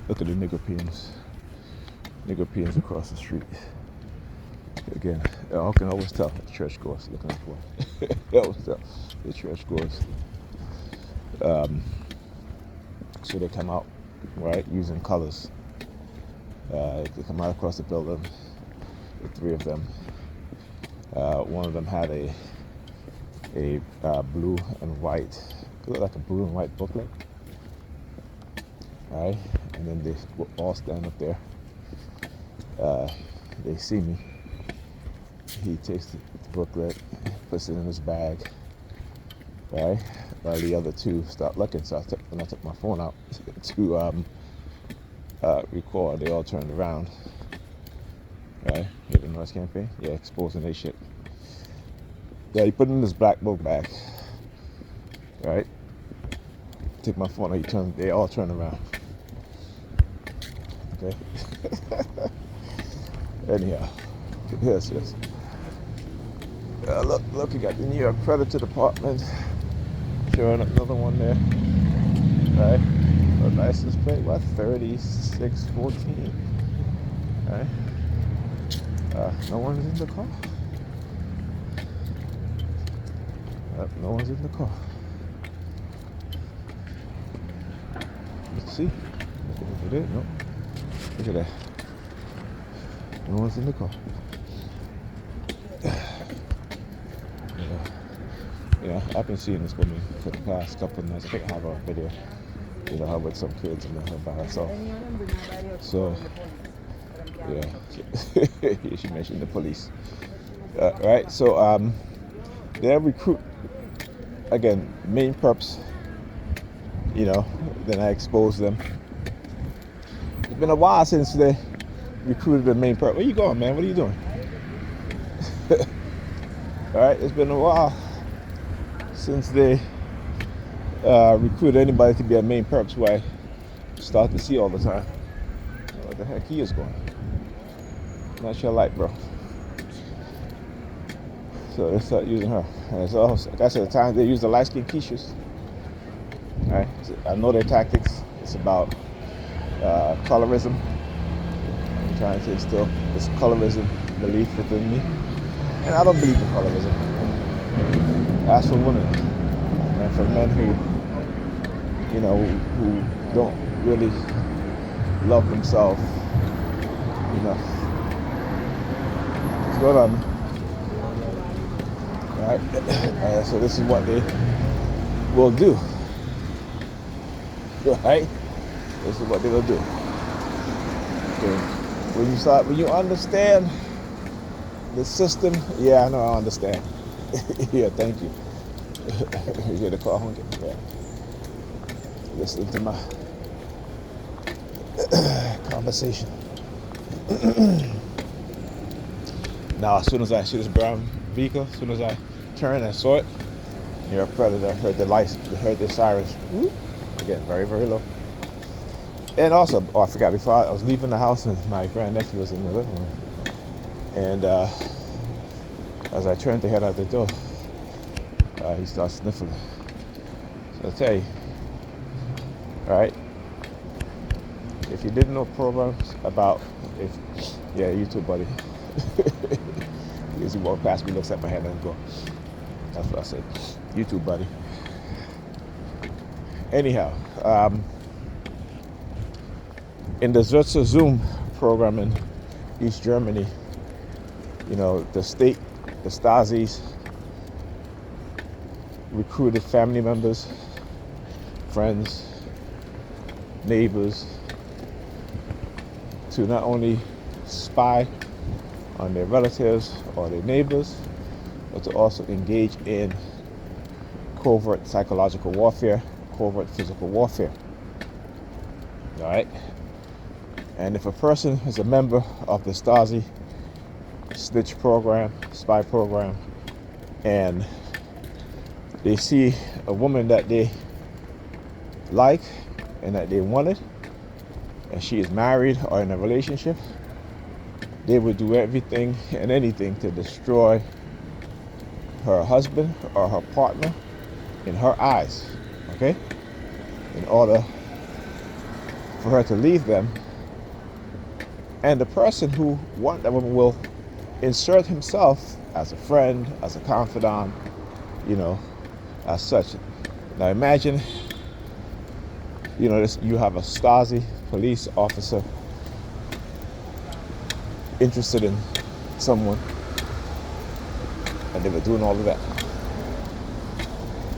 Look at the Negropeans. Negropeans across the street. Again, I can always tell the churchgoers looking at one. I always tell the churchgoers. So they come out, right, using colors. They come out across the building, the three of them. One of them had a blue and white, looked like a blue and white booklet, right? And then they all stand up there. They see me. He takes the booklet, puts it in his bag, right? While the other two start looking, so when I took my phone out to record, they all turned around, right? Hit the noise campaign, yeah, exposing their shit. Yeah, he put it in his black book bag, right? Take my phone out, they all turn around. Okay. Anyhow, yes. Look, you got the New York Predator Department. Showing another one there, right? A license plate, what? 3614, right? No one's in the car. No one's in the car. Let's see. Look at it. No. Look at that. No one's in the car. Yeah, I've been seeing this woman for the past couple of nights. I think I have a video, her with some kids and her by herself. So, yeah, she mentioned the police. Right, so they recruit, again, main perps, then I expose them. It's been a while since they recruited the main perp. Where you going, man? What are you doing? All right, it's been a while since they recruited anybody to be a main perps, who I start to see all the time. What the heck he is going? Not your light, bro. So they start using her. And so, like I said, at the time they use the light-skinned quiches. All right, so I know their tactics. It's about colorism. I'm trying to instill this colorism belief within me, and I don't believe in colorism. As for women, and for men who don't really love themselves enough. So what right? So this is what they will do, right? This is what they will do. Okay. When you understand the system, yeah, I know, I understand. Yeah, thank you. You hear the car honking? Yeah. Listen to my conversation. Now, as soon as I see this brown vehicle, as soon as I turned and saw it, you're a predator. Heard the lights, heard the sirens. Whoop. Again, very, very low. And also, I forgot, before I was leaving the house, and my grandnephew was in the living room. And as I turned to head out the door, he starts sniffling. So I'll tell you, right? If you didn't know programs about, you too, buddy. Because he walked past me, looks at my hand and go. That's what I said. You too, buddy. Anyhow, in the Zürcher Zoom program in East Germany, the state, the Stasis, recruited family members, friends, neighbors to not only spy on their relatives or their neighbors, but to also engage in covert psychological warfare, covert physical warfare. All right? And if a person is a member of the Stasi snitch program, spy program, and they see a woman that they like and that they wanted, and she is married or in a relationship, they would do everything and anything to destroy her husband or her partner in her eyes, okay? In order for her to leave them. And the person who wanted that woman will insert himself as a friend, as a confidant, as such. Now imagine, you have a Stasi police officer interested in someone, and they were doing all of that,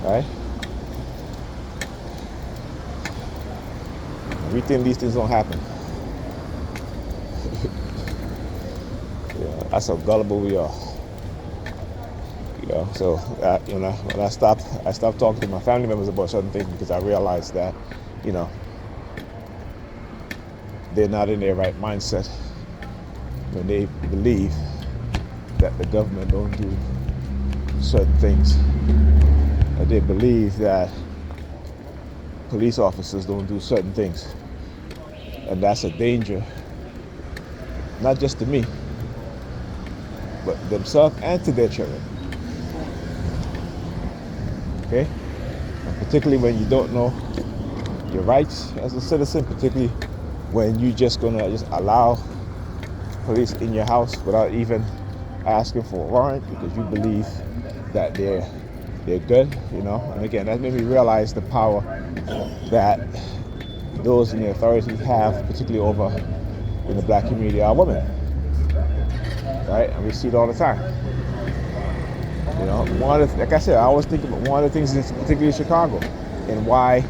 right? We think these things don't happen. That's how gullible we are. So when I stopped talking to my family members about certain things, because I realized that, they're not in their right mindset when they believe that the government don't do certain things. They believe that police officers don't do certain things. And that's a danger, not just to me, but themselves and to their children. Okay? And particularly when you don't know your rights as a citizen, particularly when you're just gonna allow police in your house without even asking for a warrant because you believe that they're good, And again, that made me realize the power that those in the authority have, particularly over in the black community, are women, right? And we see it all the time. Like I said, I always think about one of the things, particularly in Chicago, and why,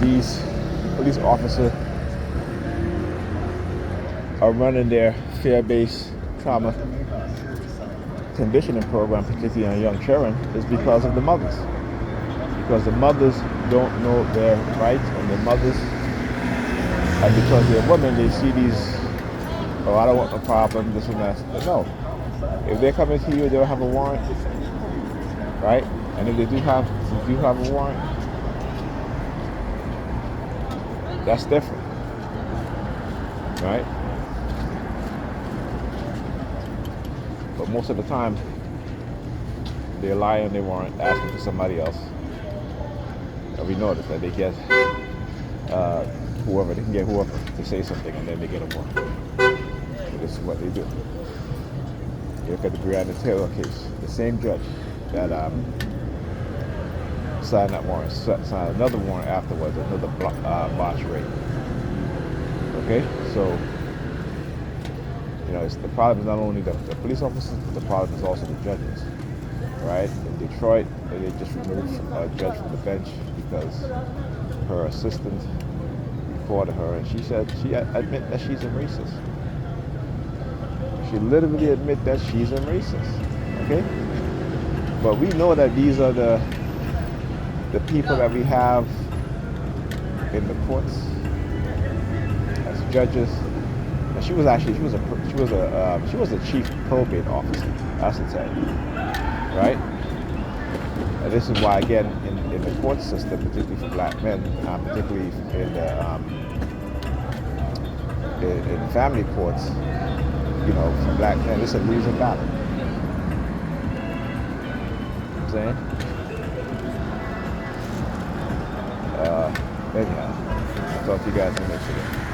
these police officers are running their fear-based trauma conditioning program, particularly on young children, is because of the mothers. Because the mothers don't know their rights, and the mothers, and because they're women, they see these, I don't want no problem, this and that. But no. If they're coming to you, they'll have a warrant, right? And if they do have a warrant, that's different, right? But most of the time, they lie on their warrant, asking for somebody else. And we notice that they get whoever to say something, and then they get a warrant. So this is what they do. You look at the Breonna Taylor case. The same judge that signed that warrant signed another warrant afterwards, another botch raid. Okay, so the problem is not only the police officers, but the problem is also the judges, right? In Detroit, they just removed a judge from the bench because her assistant reported her, and she admitted that she's a racist. She literally admit that she's a racist, okay? But we know that these are the people that we have in the courts as judges. And she was a chief probate officer. That's the term, right? And this is why, again, in the court system, particularly for black men, particularly in family courts, for black men, it's a losing battle. You know what I'm saying? Anyhow, I'll talk to you guys in the next video.